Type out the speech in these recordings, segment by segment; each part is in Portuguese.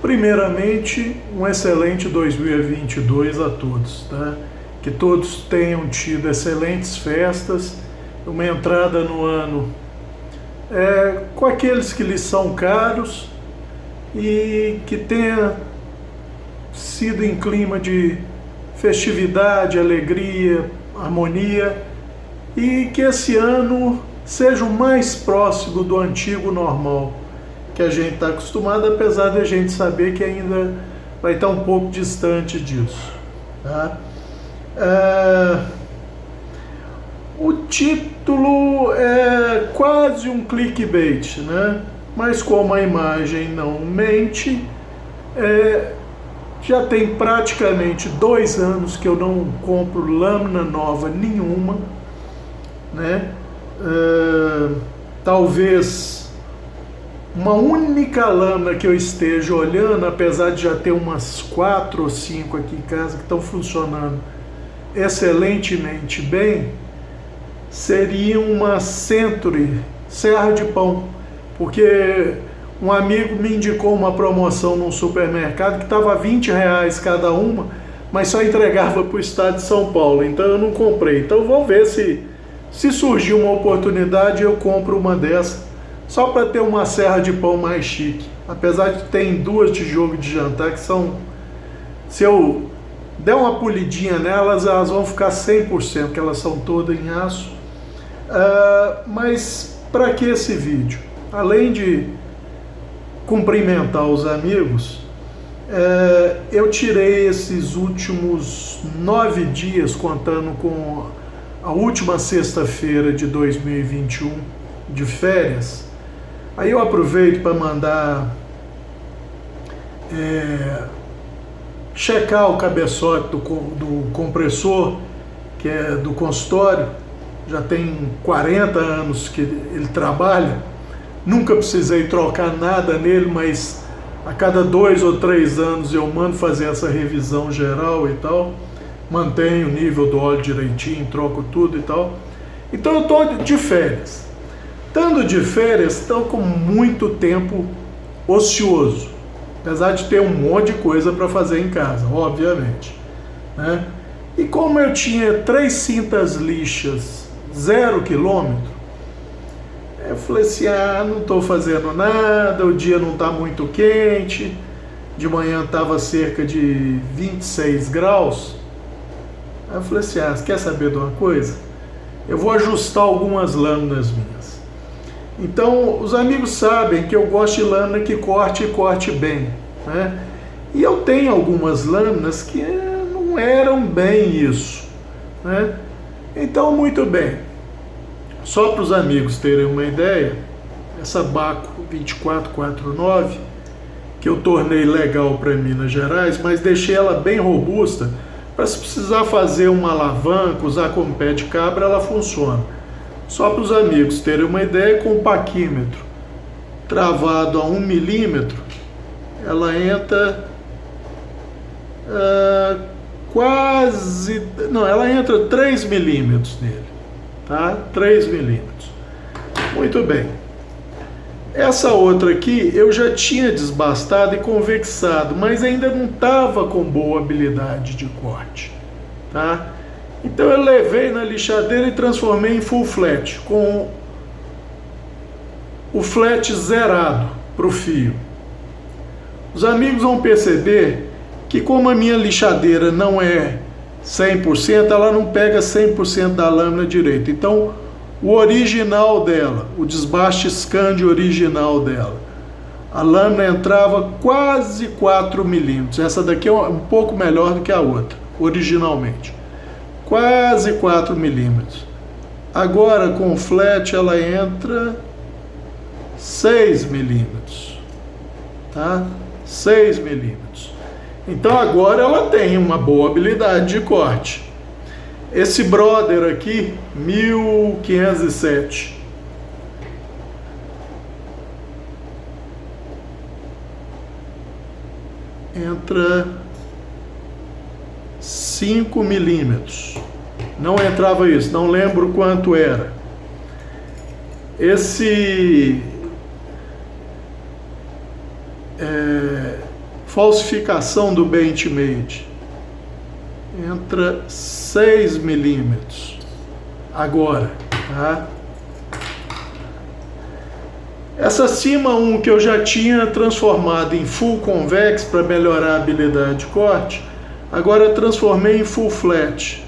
Primeiramente, um excelente 2022 a todos, tá? Que todos tenham tido excelentes festas, uma entrada no ano com aqueles que lhes são caros e que tenha sido em clima de festividade, alegria, harmonia, e que esse ano seja o mais próximo do antigo normal que a gente está acostumado, apesar de a gente saber que ainda vai estar um pouco distante disso, tá? O título é quase um clickbait, né? Mas como a imagem não mente, já tem praticamente 2 anos que eu não compro lâmina nova nenhuma, né? Talvez uma única lâmina que eu esteja olhando, apesar de já ter umas 4 ou 5 aqui em casa que estão funcionando excelentemente bem, seria uma Century Serra de Pão, porque um amigo me indicou uma promoção num supermercado que estava R$20 cada uma, mas só entregava para o estado de São Paulo, então eu não comprei. Então vou ver se surgir uma oportunidade eu compro uma dessa, só para ter uma serra de pão mais chique. Apesar de ter 2 de jogo de jantar que são, se eu der uma polidinha nelas, elas vão ficar 100%, que elas são todas em aço. Mas para que esse vídeo? Além de cumprimentar os amigos, eu tirei esses últimos 9 dias, contando com a última sexta-feira de 2021, de férias. Aí eu aproveito para mandar checar o cabeçote do compressor, que é do consultório. Já tem 40 anos que ele trabalha, nunca precisei trocar nada nele, mas a cada 2 ou 3 anos eu mando fazer essa revisão geral e tal, mantenho o nível do óleo direitinho, troco tudo e tal. Então eu estou de férias. Estando de férias, estou com muito tempo ocioso, apesar de ter um monte de coisa para fazer em casa, obviamente, né? E como eu tinha 3 cintas lixas 0 quilômetro, eu falei assim, não estou fazendo nada, o dia não está muito quente, de manhã estava cerca de 26 graus, aí eu falei assim, você quer saber de uma coisa? Eu vou ajustar algumas lâminas minhas. Então, os amigos sabem que eu gosto de lâmina que corte e corte bem, né? E eu tenho algumas lâminas que não eram bem isso, né? Então, muito bem. Só para os amigos terem uma ideia, essa Baco 2449, que eu tornei legal para Minas Gerais, mas deixei ela bem robusta, para se precisar fazer uma alavanca, usar como pé de cabra, ela funciona. Só para os amigos terem uma ideia, com o paquímetro travado a 1 milímetro, ela entra ela entra 3 milímetros nele, tá? 3 milímetros. Muito bem. Essa outra aqui eu já tinha desbastado e convexado, mas ainda não estava com boa habilidade de corte, tá? Então eu levei na lixadeira e transformei em full flat, com o flat zerado para o fio. Os amigos vão perceber que, como a minha lixadeira não é 100%, ela não pega 100% da lâmina direito. Então, o original dela, o desbaste Scandi original dela, a lâmina entrava quase 4 milímetros. Essa daqui é um pouco melhor do que a outra, originalmente. Quase 4 milímetros. Agora, com o flat, ela entra 6 milímetros, tá? 6 milímetros. Então, agora ela tem uma boa habilidade de corte. Esse brother aqui, 1507. Entra 5 milímetros. Não entrava isso, não lembro quanto era. falsificação do Benchmade. Entra 6 milímetros. Agora, tá? Essa Cima 1 que eu já tinha transformado em full convex para melhorar a habilidade de corte, agora eu transformei em full flat.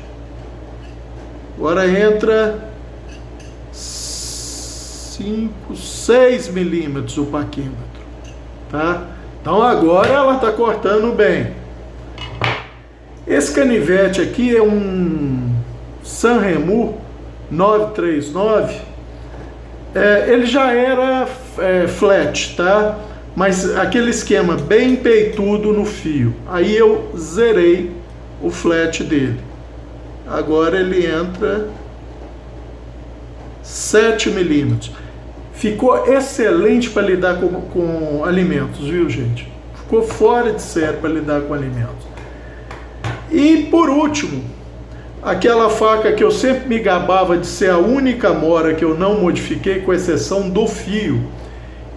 Agora entra 5, 6 milímetros o paquímetro, tá? Então agora ela está cortando bem. Esse canivete aqui é um Sanremo 939. Ele já era flat, tá? Mas aquele esquema bem peitudo no fio. Aí eu zerei o flat dele. Agora ele entra 7 milímetros. Ficou excelente para lidar com alimentos, viu, gente? Ficou fora de série para lidar com alimentos. E por último, aquela faca que eu sempre me gabava de ser a única mora que eu não modifiquei, com exceção do fio,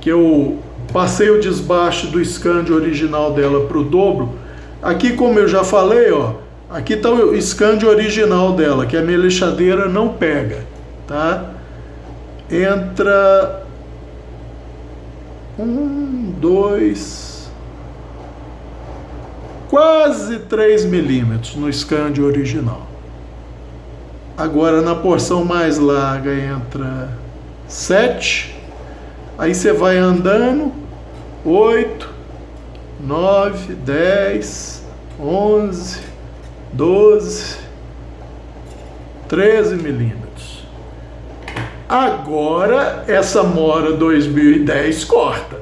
que eu passei o desbaste do Scandi original dela para o dobro. Aqui, como eu já falei, ó, aqui está o Scandi original dela, que a minha lixadeira não pega, tá? Entra 1, 2, quase 3 milímetros no Scandi original. Agora na porção mais larga entra 7. Aí você vai andando 8, 9, 10, 11, 12, 13 milímetros. Agora essa mora 2010 corta.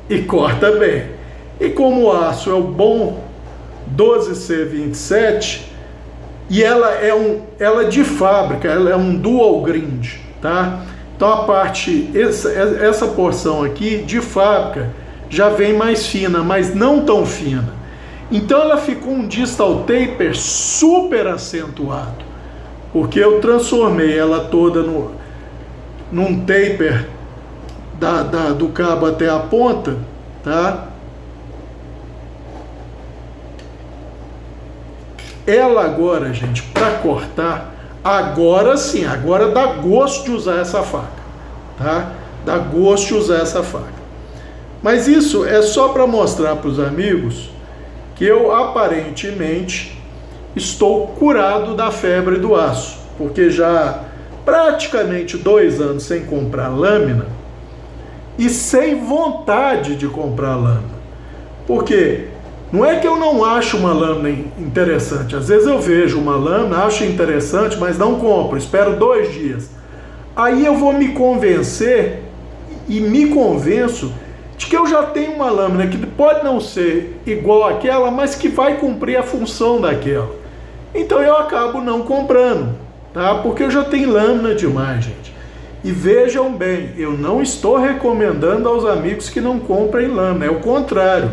E corta bem. E como o aço é o bom 12C27, e ela de fábrica, ela é um dual grind, tá? Então a parte, essa porção aqui de fábrica já vem mais fina, mas não tão fina. Então ela ficou um distal taper super acentuado, porque eu transformei ela toda num taper do cabo até a ponta, tá? Ela agora, gente, para cortar, agora sim, agora dá gosto de usar essa faca, tá? Dá gosto de usar essa faca. Mas isso é só para mostrar para os amigos que eu aparentemente estou curado da febre do aço, porque já praticamente 2 anos sem comprar lâmina e sem vontade de comprar lâmina. Por quê? Não é que eu não acho uma lâmina interessante. Às vezes eu vejo uma lâmina, acho interessante, mas não compro, espero 2 dias. Aí eu vou me convencer e me convenço de que eu já tenho uma lâmina que pode não ser igual àquela, mas que vai cumprir a função daquela. Então eu acabo não comprando, tá? Porque eu já tenho lâmina demais, gente. E vejam bem, eu não estou recomendando aos amigos que não comprem lâmina, é o contrário.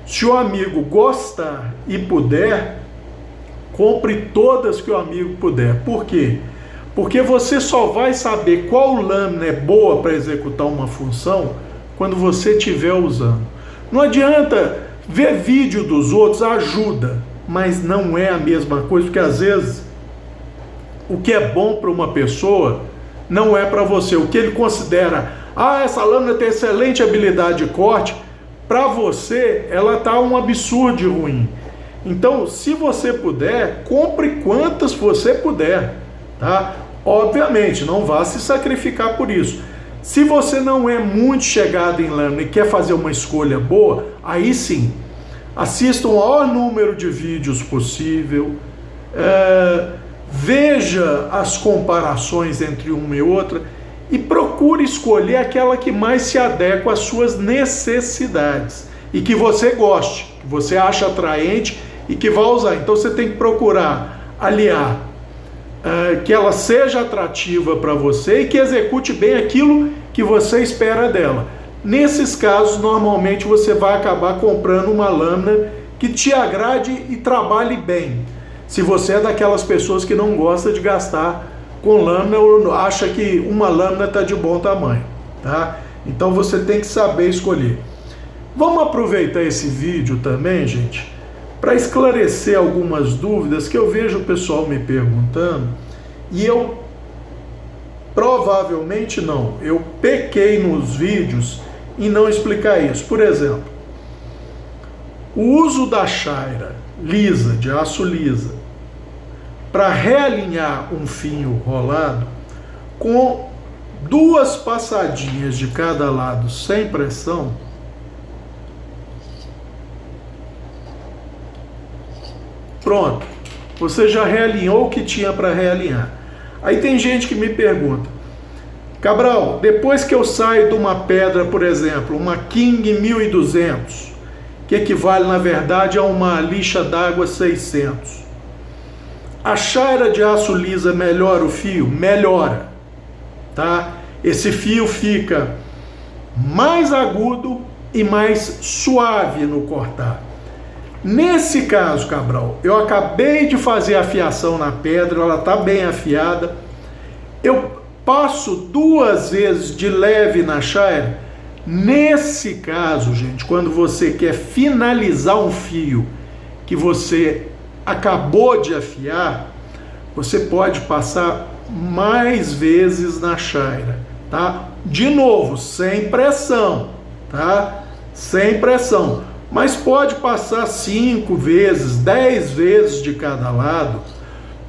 Se o amigo gostar e puder, compre todas que o amigo puder. Por quê? Porque você só vai saber qual lâmina é boa para executar uma função quando você estiver usando. Não adianta ver vídeo dos outros, ajuda, mas não é a mesma coisa, porque às vezes o que é bom para uma pessoa não é para você. O que ele considera, essa lâmina tem excelente habilidade de corte, para você, ela tá um absurdo de ruim. Então, se você puder, compre quantas você puder, tá? Obviamente, não vá se sacrificar por isso. Se você não é muito chegado em lâmina e quer fazer uma escolha boa, aí sim, assista o maior número de vídeos possível, veja as comparações entre uma e outra, e procure escolher aquela que mais se adequa às suas necessidades e que você goste, que você acha atraente e que vai usar. Então você tem que procurar aliar que ela seja atrativa para você e que execute bem aquilo que você espera dela. Nesses casos, normalmente você vai acabar comprando uma lâmina que te agrade e trabalhe bem. Se você é daquelas pessoas que não gosta de gastar com lâmina ou acha que uma lâmina está de bom tamanho, tá? Então você tem que saber escolher. Vamos aproveitar esse vídeo também, gente, para esclarecer algumas dúvidas que eu vejo o pessoal me perguntando, e eu provavelmente não, eu pequei nos vídeos em não explicar isso. Por exemplo, o uso da chaira lisa, de aço lisa, para realinhar um fio rolado com 2 passadinhas de cada lado sem pressão, pronto, você já realinhou o que tinha para realinhar. Aí tem gente que me pergunta: Cabral, depois que eu saio de uma pedra, por exemplo, uma King 1200, que equivale na verdade a uma lixa d'água 600, a chaira de aço lisa melhora o fio? Melhora, tá? Esse fio fica mais agudo e mais suave no cortar. Nesse caso, Cabral, eu acabei de fazer a afiação na pedra, ela está bem afiada, eu passo 2 vezes de leve na chaira. Nesse caso, gente, quando você quer finalizar um fio que você acabou de afiar, você pode passar mais vezes na chaira, tá? De novo, sem pressão, tá? Sem pressão. Mas pode passar 5 vezes, 10 vezes de cada lado,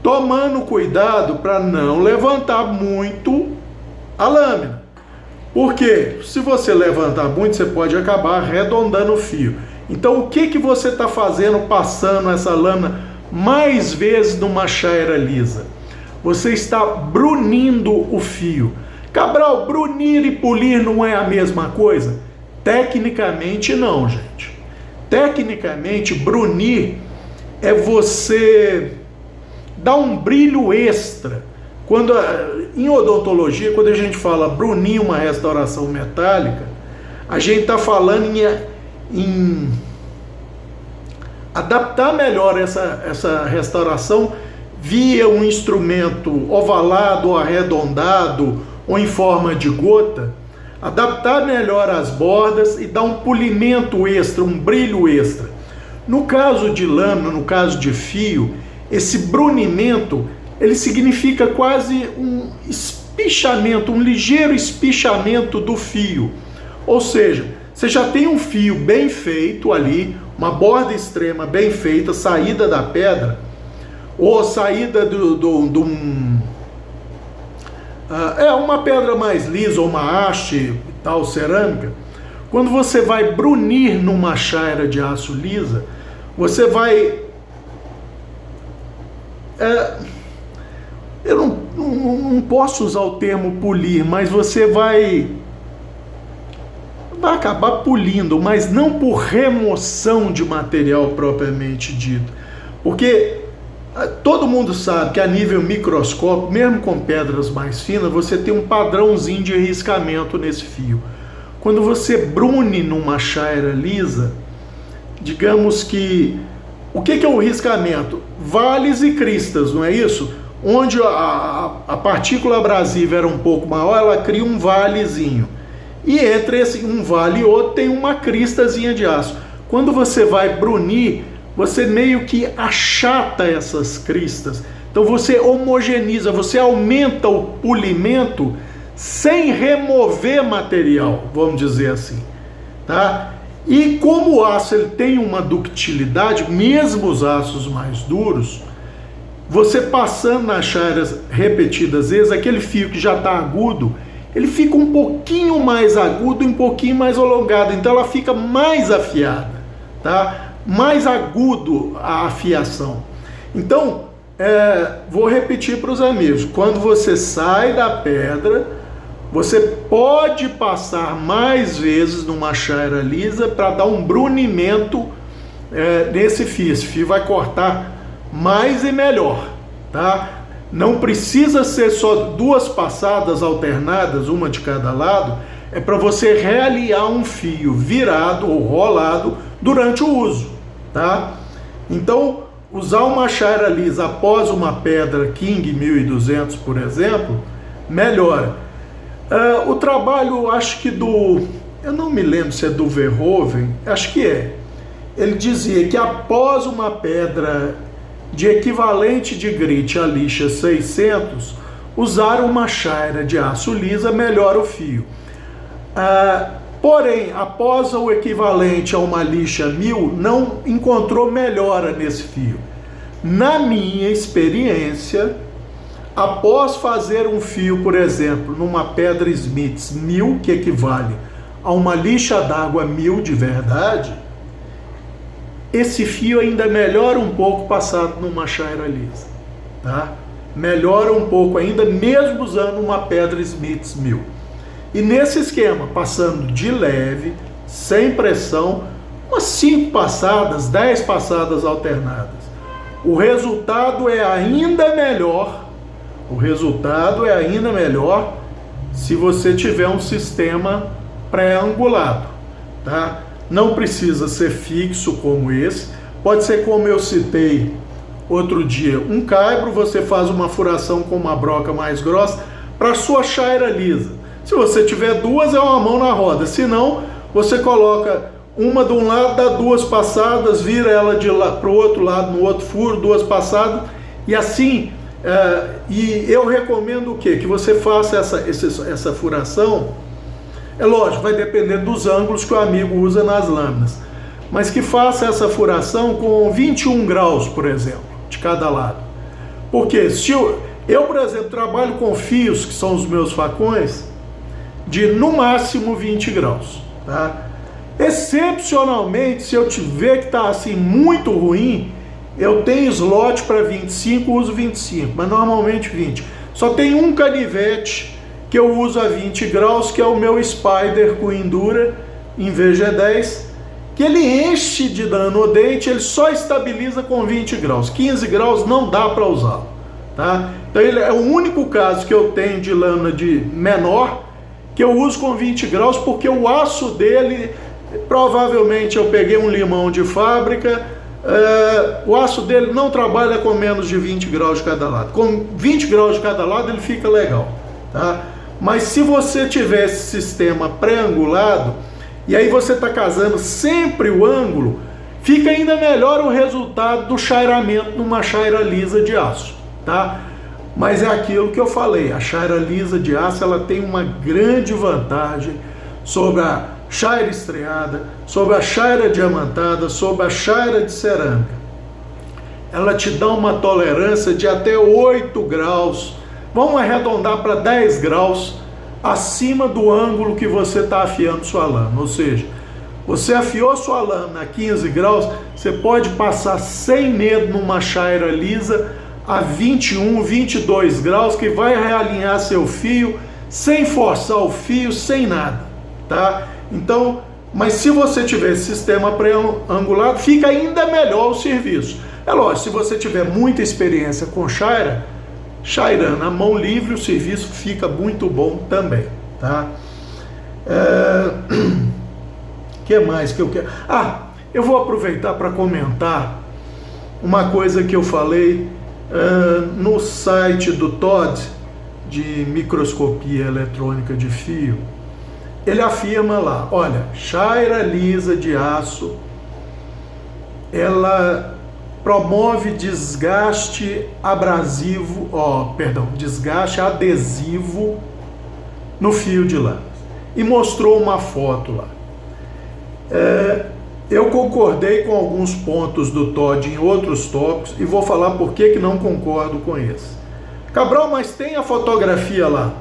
tomando cuidado para não levantar muito a lâmina. Porque se você levantar muito, você pode acabar arredondando o fio. Então o que você está fazendo passando essa lâmina mais vezes numa chaira lisa? Você está brunindo o fio. Cabral, brunir e polir não é a mesma coisa? Tecnicamente não, gente. Tecnicamente, brunir é você dar um brilho extra. Quando, em odontologia, quando a gente fala brunir uma restauração metálica, a gente está falando em adaptar melhor essa restauração via um instrumento ovalado, arredondado ou em forma de gota, adaptar melhor as bordas e dar um polimento extra, um brilho extra. No caso de lâmina, no caso de fio, esse brunimento, ele significa quase um espichamento, um ligeiro espichamento do fio. Ou seja, você já tem um fio bem feito ali, uma borda extrema bem feita, saída da pedra, ou saída uma pedra mais lisa, ou uma haste e tal, cerâmica. Quando você vai brunir numa chaira de aço lisa, você vai... eu não posso usar o termo polir, mas você vai acabar polindo, mas não por remoção de material propriamente dito. Porque todo mundo sabe que a nível microscópico, mesmo com pedras mais finas, você tem um padrãozinho de riscamento nesse fio. Quando você brune numa chaira lisa, digamos que... O que é o riscamento? Vales e cristas, não é isso? Onde a partícula abrasiva era um pouco maior, ela cria um valezinho. E entre um vale e outro tem uma cristazinha de aço. Quando você vai brunir, você meio que achata essas cristas. Então você homogeneiza, você aumenta o polimento sem remover material, vamos dizer assim, tá? E como o aço ele tem uma ductilidade, mesmo os aços mais duros, você passando nas chairas repetidas vezes, aquele fio que já está agudo, ele fica um pouquinho mais agudo e um pouquinho mais alongado, então ela fica mais afiada, tá? Mais agudo a afiação. Então, vou repetir para os amigos, quando você sai da pedra, você pode passar mais vezes numa chaira lisa para dar um brunimento nesse fio. Esse fio vai cortar mais e melhor, tá? Não precisa ser só 2 passadas alternadas, uma de cada lado, é para você realinhar um fio virado ou rolado durante o uso, tá? Então, usar uma chaira lisa após uma pedra King 1200, por exemplo, melhora. O trabalho, acho que do eu não me lembro se é do Verhoeven, acho que é. Ele dizia que após uma pedra de equivalente de grit a lixa 600, usar uma chaira de aço lisa melhora o fio. Porém, após o equivalente a uma lixa 1000, não encontrou melhora nesse fio. Na minha experiência, após fazer um fio, por exemplo, numa pedra Smiths 1000, que equivale a uma lixa d'água 1000 de verdade, esse fio ainda melhora um pouco passado numa chaira lisa, tá? Melhora um pouco ainda, mesmo usando uma pedra Smiths 1000. E nesse esquema, passando de leve, sem pressão, umas 5 passadas, 10 passadas alternadas, o resultado é ainda melhor. O resultado é ainda melhor se você tiver um sistema pré-angulado, tá? Não precisa ser fixo como esse, pode ser como eu citei outro dia, um caibro, você faz uma furação com uma broca mais grossa para sua chaira lisa. Se você tiver duas, é uma mão na roda, se não, você coloca uma de um lado, dá 2 passadas, vira ela de lá para o outro lado, no outro furo, 2 passadas, e assim, e eu recomendo o quê? Que você faça essa furação. É lógico, vai depender dos ângulos que o amigo usa nas lâminas, mas que faça essa furação com 21 graus, por exemplo, de cada lado. Porque se eu, por exemplo, trabalho com fios, que são os meus facões, de no máximo 20 graus, tá? Excepcionalmente, se eu tiver que está assim muito ruim, eu tenho slot para 25, uso 25, mas normalmente 20. Só tem um canivete que eu uso a 20 graus, que é o meu Spider com Endura em VG10, que ele enche de dano o dente, ele só estabiliza com 20 graus. 15 graus não dá para usá-lo, tá? Então ele é o único caso que eu tenho de lâmina de menor que eu uso com 20 graus, porque o aço dele, provavelmente eu peguei um limão de fábrica, o aço dele não trabalha com menos de 20 graus de cada lado. Com 20 graus de cada lado ele fica legal, tá? Mas se você tiver esse sistema pré-angulado, e aí você está casando sempre o ângulo, fica ainda melhor o resultado do chairamento numa chaira lisa de aço, tá? Mas é aquilo que eu falei, a chaira lisa de aço, ela tem uma grande vantagem sobre a chaira estreada, sobre a chaira diamantada, sobre a chaira de cerâmica. Ela te dá uma tolerância de até 8 graus, vamos arredondar para 10 graus, acima do ângulo que você está afiando sua lâmina. Ou seja, você afiou sua lâmina a 15 graus, você pode passar sem medo numa chaira lisa a 21, 22 graus, que vai realinhar seu fio, sem forçar o fio, sem nada, tá? Então, mas se você tiver esse sistema pré-angulado, fica ainda melhor o serviço. É lógico, se você tiver muita experiência com chaira, chairando a mão livre, o serviço fica muito bom também, tá? Que mais que eu quero? Eu vou aproveitar para comentar uma coisa que eu falei no site do Todd, de microscopia eletrônica de fio. Ele afirma lá, olha, chaira lisa de aço, ela promove desgaste abrasivo, desgaste adesivo no fio de lâmina. E mostrou uma foto lá. Eu concordei com alguns pontos do Todd em outros tópicos e vou falar por que não concordo com esse. Cabral, mas tem a fotografia lá.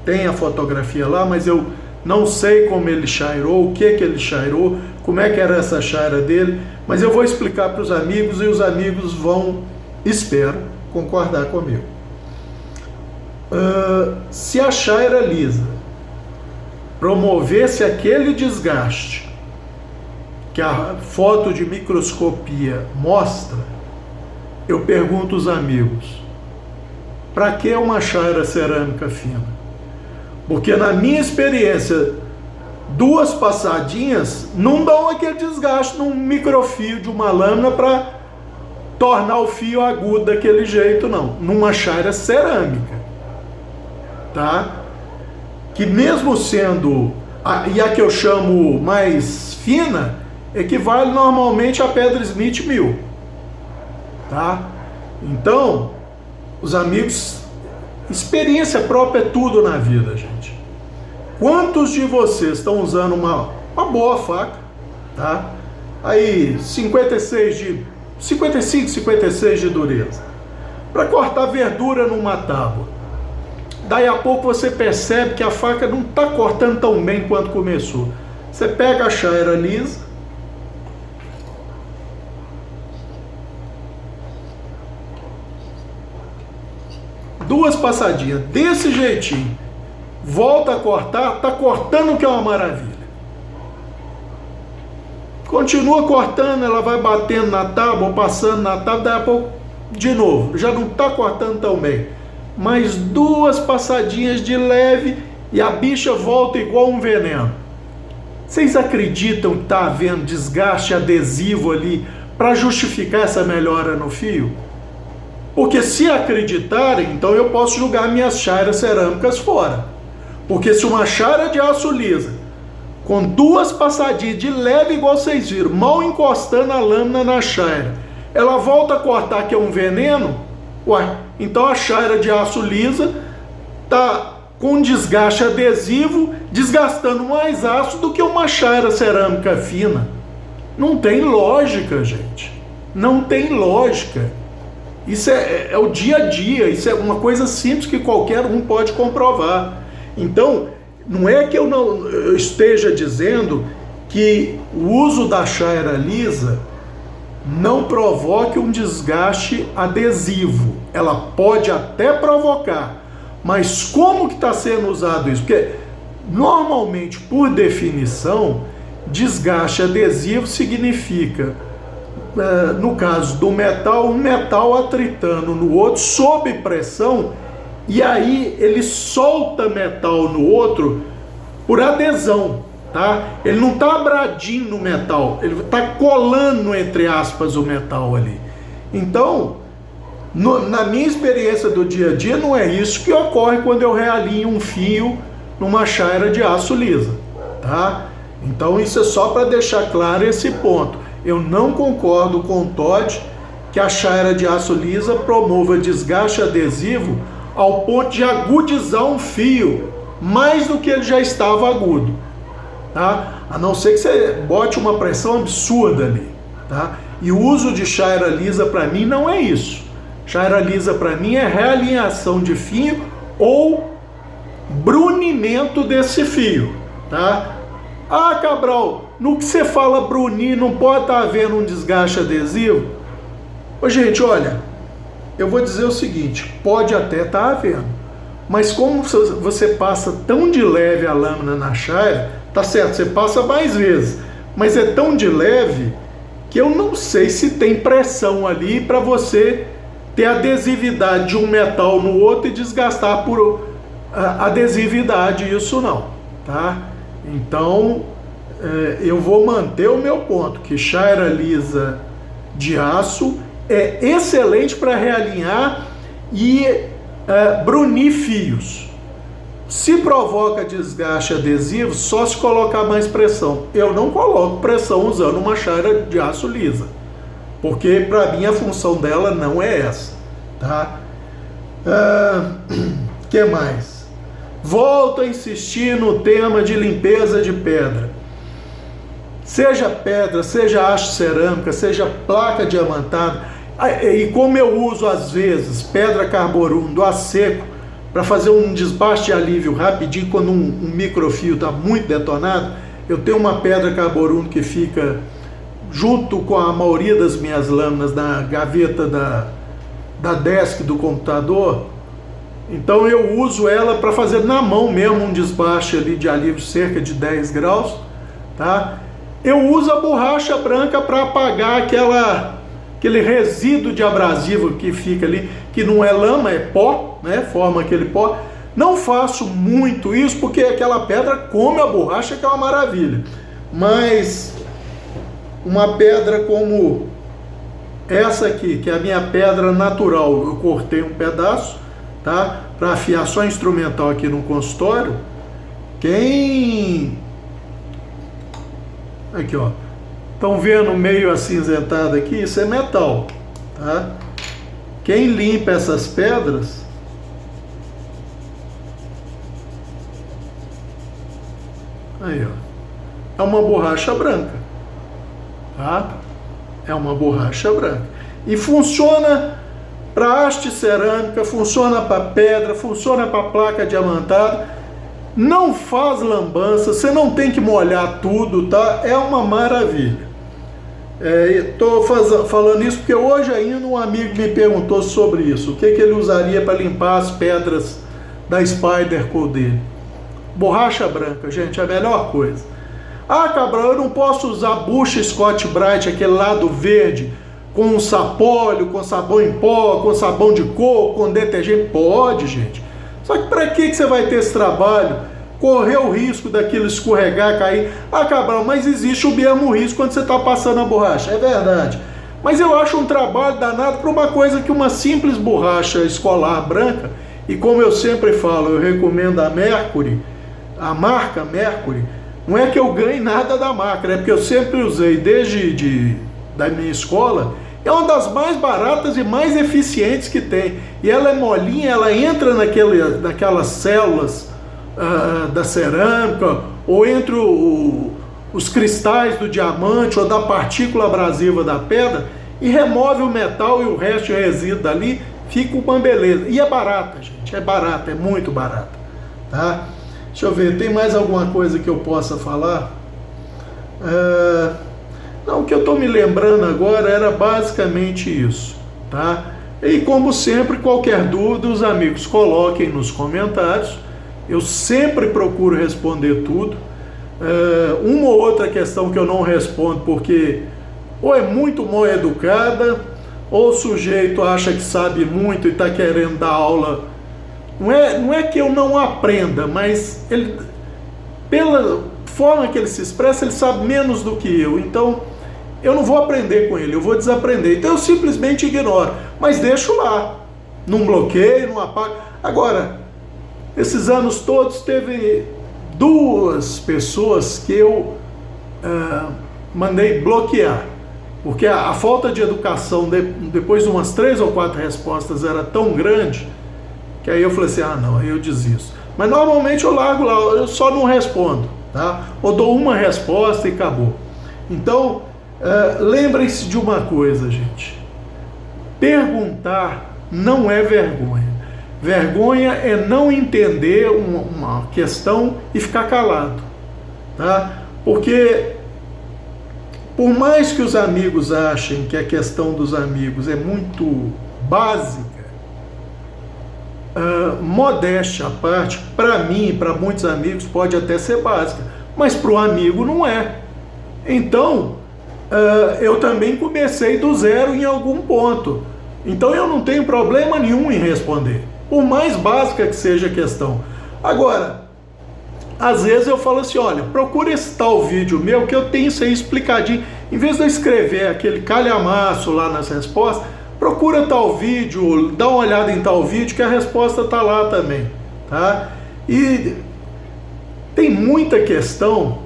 Tem a fotografia lá, mas eu não sei como ele chairou, o que ele chairou, como é que era essa chaira dele, mas eu vou explicar para os amigos e os amigos vão, espero, concordar comigo. Se a chaira lisa promovesse aquele desgaste que a foto de microscopia mostra, eu pergunto aos amigos, para que uma chaira cerâmica fina? Porque na minha experiência, 2 passadinhas não dão aquele desgaste num microfio de uma lâmina para tornar o fio agudo daquele jeito, não. Numa chaira cerâmica, tá? Que mesmo sendo E a que eu chamo mais fina equivale normalmente à pedra Smith 1000, tá? Então, os amigos, experiência própria é tudo na vida, gente. Quantos de vocês estão usando uma boa faca, tá? Aí 55, 56 de dureza, para cortar verdura numa tábua. Daí a pouco você percebe que a faca não está cortando tão bem quanto começou. Você pega a chaira lisa, duas passadinhas, desse jeitinho, volta a cortar, está cortando, que é uma maravilha. Continua cortando, ela vai batendo na tábua, passando na tábua, daí a pouco, de novo, já não está cortando tão bem. Mais duas passadinhas de leve e a bicha volta igual um veneno. Vocês acreditam que está havendo desgaste adesivo ali para justificar essa melhora no fio? Porque se acreditarem, então eu posso jogar minhas chairas cerâmicas fora. Porque se uma chaira de aço lisa, com duas passadinhas de leve igual vocês viram, mal encostando a lâmina na chaira, ela volta a cortar, que é um veneno, então a chaira de aço lisa está com desgaste adesivo, desgastando mais aço do que uma chaira cerâmica fina. Não tem lógica, gente. Não tem lógica. Isso é o dia a dia, isso é uma coisa simples que qualquer um pode comprovar. Então, não é que eu esteja dizendo que o uso da chaira lisa não provoque um desgaste adesivo. Ela pode até provocar, mas como que está sendo usado isso? Porque normalmente, por definição, desgaste adesivo significa, no caso do metal, um metal atritando no outro sob pressão, e aí ele solta metal no outro por adesão. Tá? Ele não está abradindo o metal, ele está colando, entre aspas, o metal ali. Então, na minha experiência do dia a dia, não é isso que ocorre quando eu realinho um fio numa chaira de aço lisa, tá? Então isso é só para deixar claro esse ponto. Eu não concordo com o Todd que a chaira de aço lisa promova desgaste adesivo ao ponto de agudizar um fio mais do que ele já estava agudo. Tá? A não ser que você bote uma pressão absurda ali, tá? E o uso de chaira lisa para mim não é isso. Chaira lisa para mim é realinhação de fio ou brunimento desse fio, tá? Ah, Cabral, no que você fala brunir, não pode estar havendo um desgaste adesivo? Ô, gente, olha, eu vou dizer o seguinte, pode até estar havendo, mas como você passa tão de leve a lâmina na chaira, tá certo, você passa mais vezes, mas é tão de leve que eu não sei se tem pressão ali para você ter adesividade de um metal no outro e desgastar por adesividade, isso não, tá? Então, eu vou manter o meu ponto, que chaira lisa de aço é excelente para realinhar e brunir fios. Se provoca desgaste adesivo, só se colocar mais pressão. Eu não coloco pressão usando uma chaira de aço lisa, porque para mim a função dela não é essa, tá? Que mais? Volto a insistir no tema de limpeza de pedra. Seja pedra, seja haste cerâmica, seja placa diamantada, e como eu uso às vezes pedra carborundo a seco, para fazer um desbaste de alívio rapidinho, quando um microfio está muito detonado, eu tenho uma pedra carborundo que fica junto com a maioria das minhas lâminas na gaveta da desk do computador. Então eu uso ela para fazer na mão mesmo um desbaste ali de alívio cerca de 10 graus, tá? Eu uso a borracha branca para apagar aquele resíduo de abrasivo que fica ali, que não é lama, é pó, né? Forma aquele pó. Não faço muito isso porque aquela pedra come a borracha, que é uma maravilha. Mas uma pedra como essa aqui, que é a minha pedra natural, eu cortei um pedaço, tá? Para afiar só instrumental aqui no consultório. Quem Aqui, ó. Estão vendo meio acinzentado aqui? Isso é metal, tá? Quem limpa essas pedras aí, ó, é uma borracha branca, tá? É uma borracha branca e funciona para haste cerâmica, funciona para pedra, funciona para placa diamantada, não faz lambança, você não tem que molhar tudo, tá? É uma maravilha. Estou falando isso porque hoje ainda um amigo me perguntou sobre isso, o que ele usaria para limpar as pedras da Spyderco dele. Borracha branca, gente, é a melhor coisa. Ah, Cabral, eu não posso usar bucha Scotch-Brite, aquele lado verde, com sapólio, com sabão em pó, com sabão de coco, com detergente? Pode, gente. Só que para que você vai ter esse trabalho? Correr o risco daquilo escorregar, cair. Ah, Cabral, mas existe o mesmo risco quando você está passando a borracha. É verdade. Mas eu acho um trabalho danado para uma coisa que uma simples borracha escolar branca, e como eu sempre falo, eu recomendo a Mercury, a marca Mercury. Não é que eu ganhe nada da marca, é porque eu sempre usei desde da minha escola. É uma das mais baratas e mais eficientes que tem. E ela é molinha, ela entra naquelas células da cerâmica, ou entre os cristais do diamante, ou da partícula abrasiva da pedra, e remove o metal e o resto de resíduo dali, fica uma beleza. E é barata, gente, é barata, é muito barata, tá? Deixa eu ver, tem mais alguma coisa que eu possa falar? Não, o que eu estou me lembrando agora era basicamente isso, tá? E como sempre, qualquer dúvida, os amigos coloquem nos comentários. Eu sempre procuro responder tudo. Uma ou outra questão que eu não respondo porque ou é muito mal educada, ou o sujeito acha que sabe muito e está querendo dar aula. Não é que eu não aprenda, mas ele, pela forma que ele se expressa, ele sabe menos do que eu. Então, eu não vou aprender com ele, eu vou desaprender. Então, eu simplesmente ignoro, mas deixo lá. Não bloqueio, não apago. Agora, esses anos todos, teve 2 pessoas que eu mandei bloquear. Porque a falta de educação, depois de umas 3 ou 4 respostas, era tão grande, que aí eu falei assim, não, aí eu desisto. Mas normalmente eu largo lá, eu só não respondo, tá? Ou dou uma resposta e acabou. Então, lembrem-se de uma coisa, gente. Perguntar não é vergonha. Vergonha é não entender uma questão e ficar calado, tá? Porque por mais que os amigos achem que a questão dos amigos é muito básica, modéstia à parte, para mim e para muitos amigos pode até ser básica, mas para o amigo não é. Então, eu também comecei do zero em algum ponto. Então eu não tenho problema nenhum em responder, por mais básica que seja a questão. Agora, às vezes eu falo assim, olha, procura esse tal vídeo meu que eu tenho isso aí explicadinho. Em vez de eu escrever aquele calhamaço lá nas respostas, procura tal vídeo, dá uma olhada em tal vídeo que a resposta está lá também, tá? E tem muita questão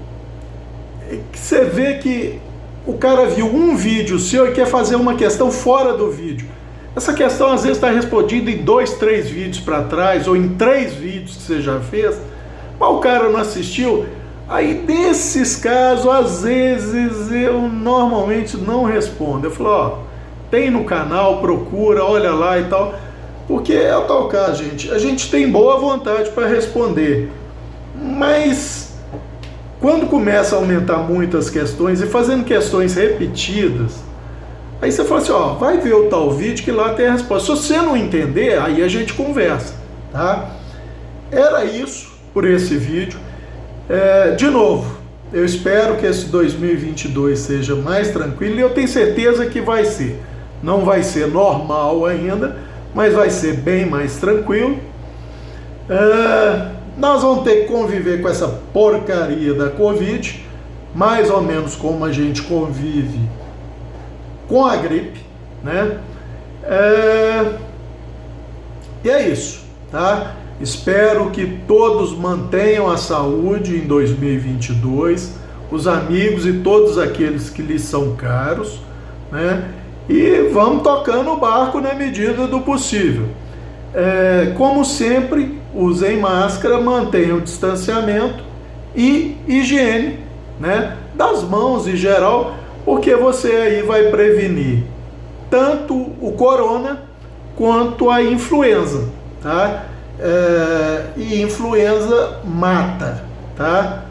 que você vê que o cara viu um vídeo seu e quer fazer uma questão fora do vídeo. Essa questão às vezes está respondida em 2, 3 vídeos para trás, ou em 3 vídeos que você já fez, mas o cara não assistiu. Aí nesses casos, às vezes eu normalmente não respondo. Eu falo, tem no canal, procura, olha lá e tal. Porque é o tal caso, gente. A gente tem boa vontade para responder, mas quando começa a aumentar muitas questões e fazendo questões repetidas, aí você fala assim, vai ver o tal vídeo que lá tem a resposta. Se você não entender, aí a gente conversa, tá? Era isso por esse vídeo. De novo, eu espero que esse 2022 seja mais tranquilo, e eu tenho certeza que vai ser. Não vai ser normal ainda, mas vai ser bem mais tranquilo. Nós vamos ter que conviver com essa porcaria da Covid, mais ou menos como a gente convive com a gripe, né? E é isso, tá? Espero que todos mantenham a saúde em 2022. os amigos e todos aqueles que lhes são caros, né? E vamos tocando o barco na medida do possível. Como sempre, usem máscara, mantenham o distanciamento e higiene, né, das mãos em geral, porque você aí vai prevenir tanto o corona quanto a influenza, tá? E influenza mata, tá?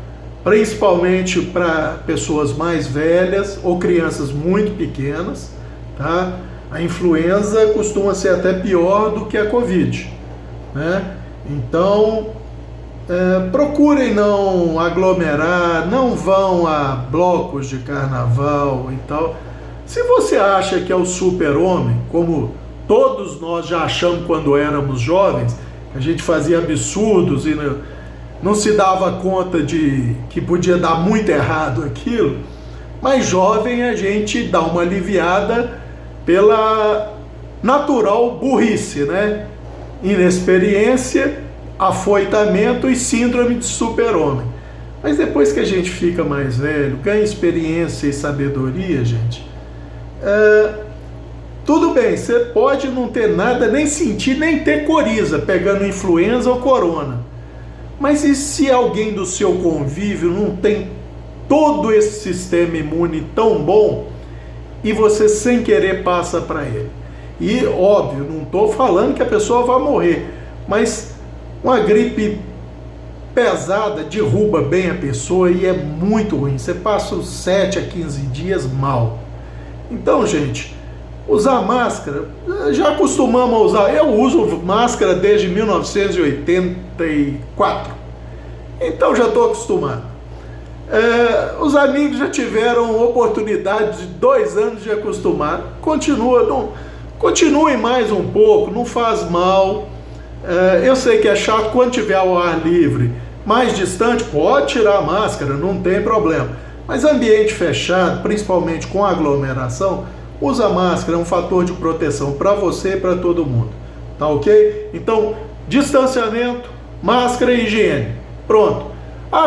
Principalmente para pessoas mais velhas ou crianças muito pequenas, tá? A influenza costuma ser até pior do que a Covid, né? Então, procurem não aglomerar, não vão a blocos de carnaval e tal. Se você acha que é o super-homem, como todos nós já achamos quando éramos jovens, a gente fazia absurdos e não se dava conta de que podia dar muito errado aquilo, mas jovem a gente dá uma aliviada pela natural burrice, né? Inexperiência, afoitamento e síndrome de super-homem. Mas depois que a gente fica mais velho, ganha experiência e sabedoria, gente, tudo bem, você pode não ter nada, nem sentir, nem ter coriza, pegando influenza ou corona. Mas e se alguém do seu convívio não tem todo esse sistema imune tão bom e você sem querer passa para ele? E óbvio, não estou falando que a pessoa vai morrer, mas uma gripe pesada derruba bem a pessoa e é muito ruim. Você passa os 7 a 15 dias mal. Então, gente, usar máscara, já acostumamos a usar. Eu uso máscara desde 1984. Então já estou acostumado. Os amigos já tiveram oportunidade de 2 anos de acostumar. Continuem mais um pouco, não faz mal. Eu sei que é chato quando tiver ao ar livre, mais distante, pode tirar a máscara, não tem problema. Mas ambiente fechado, principalmente com aglomeração, usa máscara, é um fator de proteção para você e para todo mundo. Tá ok? Então, distanciamento, máscara e higiene. Pronto.